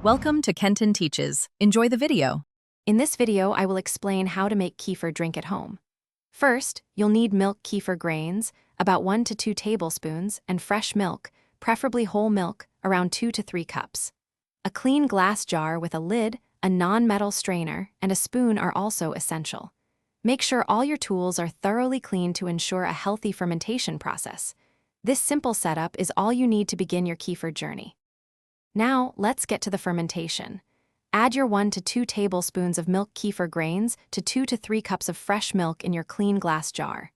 Welcome to Kenton Teaches. Enjoy the video. In this video, I will explain how to make kefir drink at home. First, you'll need milk kefir grains, about 1 to 2 tablespoons, and fresh milk, preferably whole milk, around 2 to 3 cups. A clean glass jar with a lid, a non-metal strainer, and a spoon are also essential. Make sure all your tools are thoroughly clean to ensure a healthy fermentation process. This simple setup is all you need to begin your kefir journey. Now, let's get to the fermentation. Add your 1 to 2 tablespoons of milk kefir grains to 2 to 3 cups of fresh milk in your clean glass jar.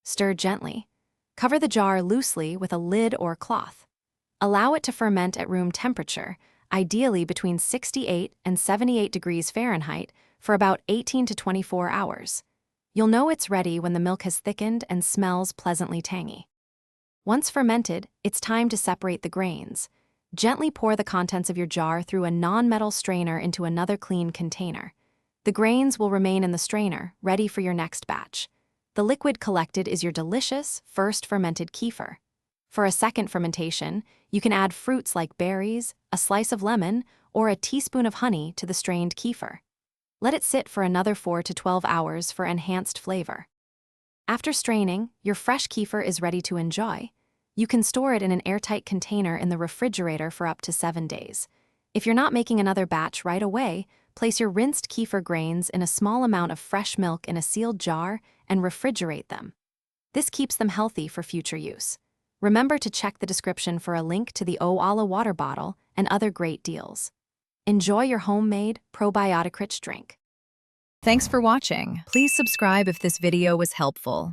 Stir gently. Cover the jar loosely with a lid or cloth. Allow it to ferment at room temperature, ideally between 68 and 78 degrees Fahrenheit, for about 18 to 24 hours. You'll know it's ready when the milk has thickened and smells pleasantly tangy. Once fermented, it's time to separate the grains. Gently pour the contents of your jar through a non-metal strainer into another clean container. The grains will remain in the strainer, ready for your next batch. The liquid collected is your delicious, first fermented kefir. For a second fermentation, you can add fruits like berries, a slice of lemon, or a teaspoon of honey to the strained kefir. Let it sit for another 4 to 12 hours for enhanced flavor. After straining, your fresh kefir is ready to enjoy. You can store it in an airtight container in the refrigerator for up to 7 days. If you're not making another batch right away, place your rinsed kefir grains in a small amount of fresh milk in a sealed jar and refrigerate them. This keeps them healthy for future use. Remember to check the description for a link to the Oala water bottle and other great deals. Enjoy your homemade, probiotic-rich drink. Thanks for watching. Please subscribe if this video was helpful.